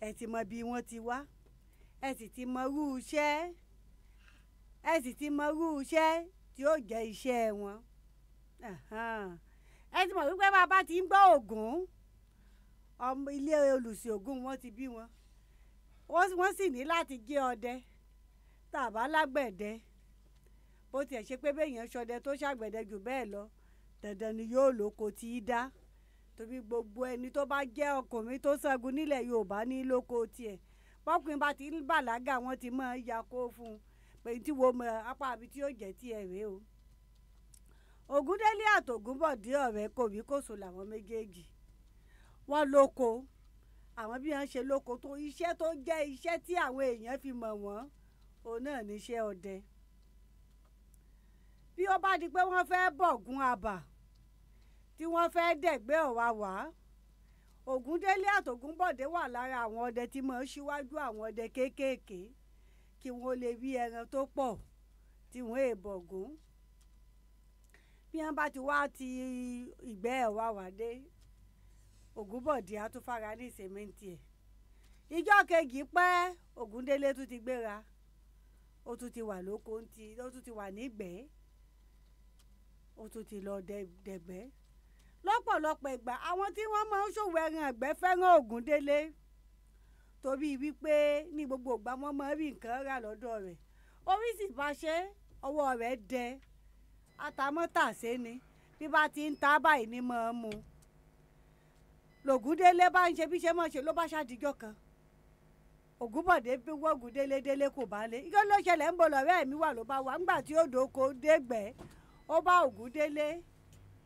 ẹ ti mọ bí wọ́n ti wá, ẹ sì ti mọ irú iṣẹ́ tí ó jẹ́ iṣẹ́ wọn. Ẹ ti mọ̀ wípé bàbá ti ń gbọ́ Ògún, ọmọ ilé olùsìn Ògún wọn ti bí wọn. Wọ́n sì ní láti jẹ́ ọdẹ tàbá lágbẹ̀dẹ. Bó tiẹ̀ ṣe pé béèyàn ṣọdẹ tó ṣàgbẹ̀dẹ jù bẹ́ẹ̀ lọ, dandan ni yóò lóko tí í dá. Torí gbogbo ẹni tó bá jẹ́ ọkùnrin tó ṣẹ́gun nílẹ̀ Yorùbá ní lóko tiẹ̀. Bọ́kùnrin bá ti ń bàlágà wọ́n ti máa ń ya kó fún un pé tí wo mọ apá àbí tí yóò jẹ́ tiẹ̀ rèé o. Ògúndélé àtògúnbọ̀dé ọ̀rẹ́ kòríkòsùn làwọn méjèèjì. Wọ́n lóko, àwọn bí wọ́n ṣe lóko tó iṣẹ́ tó jẹ́ iṣẹ́ tí àwọn èèyàn fi mọ̀ wọ́n, òun náà níṣẹ́ ọdẹ. Bí ó bá di pé wọ́n fẹ́ bọ̀gún abà, tí wọ́n fẹ́ dẹ̀gbẹ́ ọ̀wàwà, Ògúndélé àtògúnbọ̀dé wà lára àwọn ọdẹ tí máa ń ṣíwájú àwọn ọdẹ kéékèèké kí wọ́n lè rí ẹran tó pọ̀ tí wọ́n èèbọ̀gún. Bí wọ́n bá ti wá ti ìgbẹ́ ọ̀wàwà dé, Ògúnbọ̀dé á tún fara ní ìsẹ̀mẹ́ntì ẹ̀. Ìjọ́ kejì pẹ́ Ògúndélé tún ti gbéra, ó tún ti wà lóko ó tún ti wà nígbẹ́, ó tún ti lọ dẹ̀gbẹ́. Lọ́pọ̀lọpọ̀ ìgbà àwọn tí wọ́n máa ń ṣòwò ẹran ẹ̀gbẹ́ fẹ́ràn Ògúndélé torí wípé ní gbogbo ìgbà wọ́n máa ń rí nǹkan rà lọ́dọ̀ rẹ̀. Orí sì bá ṣe ọwọ́ rẹ̀ dẹ atamọ́tàsé ni, bí bá ti ń ta báyìí ní máa ń mu. Lògúndélé bá ń ṣe bí ṣe máa ṣe ló bá ṣàdíjọ́ kan. Ògúnbọ̀dé wọ́ Ògúndélé délé kò bá lé. Ìjọ́ ló ṣẹlẹ̀ ń bọ̀ lọ́rẹ́ mi wà ló bá wà ńgbà tí ó dóko dégbẹ́. Ó bá Ògúndélé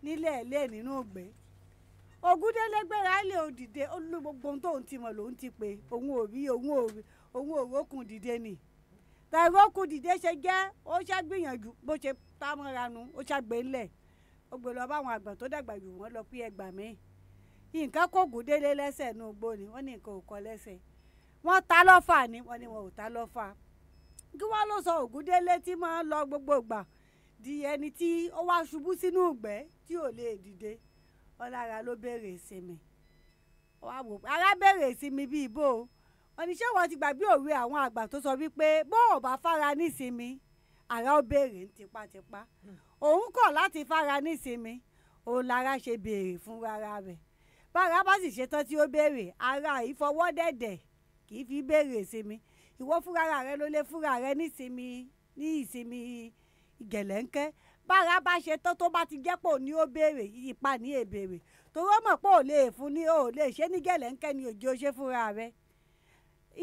nílẹ̀ ẹ̀lẹ́ nínú ògbẹ́. Ògúndélé gbéra ilé òdìdé ó lú gbogbo ohun tóun ti mọ̀ lòun ti pé òun ò rókun dìde nì. Tàìrókun dìde ṣe jẹ́ ó ṣàgbìyànjú bó ṣe támọ́ranu ó ṣàgbé ńlẹ̀. Ó gbé lọ báwọn àgbà tó dàgbà jù wọ́n lọ pé ẹgbà mí. Nǹkan kó Ògúndélé lẹ́sẹ̀ nù gbó ni wọ́n ní nǹkan ò kọ lẹ́sẹ̀. Wọ́n ta lọ́fà ni wọ́n ní wọn ò ta lọ́fà. Kí wọ́n ló sọ Ògúndélé tí máa ń lọ gbogbo ìgbà di ẹni tí ó wá ṣubú sínú ìgbẹ́ tí ò lè dìde. Wọ́n lára ló béèrè ìsinmi. Ara béèrè ìsinmi bíi bó o. Wọ́n ní ṣé wọ́n ti gbàgbé òwe àwọn àgbà tó sọ wípé bó ò bá fara nísinmi ara ó béèrè ní tipátipá. Òun kọ̀ láti fara nísinmi, òun lára ṣe béèrè fún rárá rẹ̀. Bára bá sì ṣetán tí ó béèrè, ara ìfọwọ́dẹ̀dẹ̀ kì í fi béèrè ìsinmi. Ìwọ fúnra rẹ ló lè fúnra rẹ nísinmi ní ìsinmi ìgẹ̀lẹ́ńkẹ́. Bára bá ṣetán tó bá ti jẹ́ pò ní ó béèrè ipa ní èbèrè. Torí ó mọ̀ pé ò lè fún ní ò lè ṣe ní gẹ̀lẹ́ńkẹ́ ni òjò ṣe fúnra rẹ.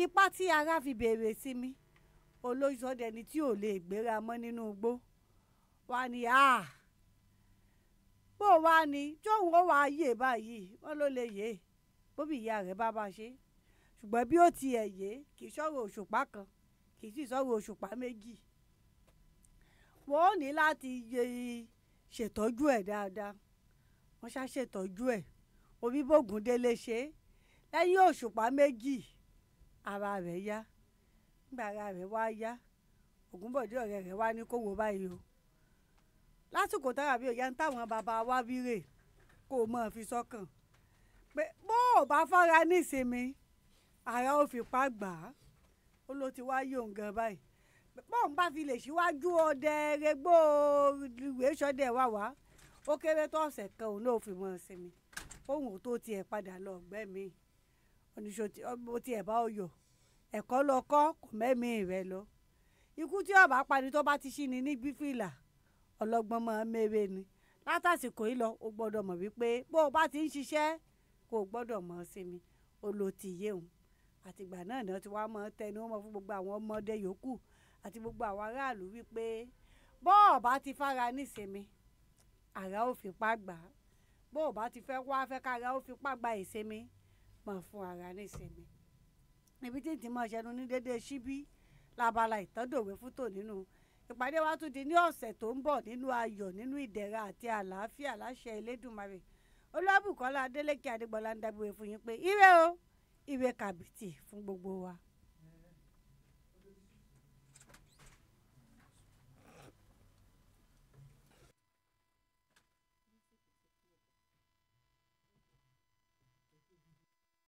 Ipa tí ara fi béèrè ìsinmi, olóṣọdẹni tí ò lè gbéra mọ́ nínú igbó. Wá ní bó wá ní tóun ó wá yè báyìí wọ́n ló lè yè bóbi ìyá rẹ̀ bá ṣe. Ṣùgbọ́n bí ó tiẹ̀ yè kì í sọ̀rọ̀ òṣùpá kan kì í sì sọ̀rọ̀ òṣùpá méjì. Wọ́n ò ní láti ṣètọ́jú ẹ̀ dáadáa. Wọ́n ṣá ṣètọ́jú ẹ̀. Orí b'Ògúndélé ṣe lẹ́yìn òṣùpá méjì ara rẹ̀ yá. Nígbà ara rẹ̀ wá yá, Ògúnbọ̀dé ọ̀rẹ́ rẹ̀ wá ní kó wo báyìí o. Lásìkò tára bí òyà ń táwọn bàbá wa wíre kó o mọ̀ fi sọ́kàn pé bó o bá fara nísinmi ara ó fipá gbà á. Ó ló ti wá yóò gan báyìí. Bóun bá fi lè ṣíwájú ọdẹ regbó ìwé ṣọdẹ wá ó kéré tó ọ̀sẹ̀ kan òun náà fi mọ̀ sinmi. Òun tó tiẹ̀ padà lọ ọ̀gbẹ́ mi. Oníṣòwò tiẹ̀ bá ọ yọ ẹ̀kọ́ lọ kọ́ kò mẹ́mí rẹ lọ. Ikú tí ọba pani tó bá ti ṣí ni níbí fìlà ọlọ́gbọ́n máa ń mèrè ni. Látàsìkò yìí lọ o gbọ́dọ̀ mọ̀ wípé bó o bá ti ń ṣiṣẹ́ kò gbọ́dọ̀ mọ̀ sinmi. O lo ti yé òun. Àtìgbà náà ni wọ́n ti wá mọ́ tẹnu mọ́ fún gbogbo àwọn ọmọdé yòókù àti gbogbo àwọn aráàlú wípé bó o bá ti fara nísinmi ara ó fipá gbà á. Bó o bá ti fẹ́ wá fẹ́ kára ó fipá gba ìsinmi mọ̀ fún ara nísinmi. Ibi tí ti máa ṣẹnu ní dédé síbí lábala ìtọ́dòwe fún tò nínú. Ìpàdé wa tún di ní ọ̀sẹ̀ tó ń bọ̀ nínú ayọ̀ nínú ìdẹ̀ra àti àlàáfíà láṣẹ Elédùmarè. Olúwabùkọ́lá Adélékè Adégbọlá ń dágbére fún yín pé ire o, ire kàbìtì fún gbogbo wa.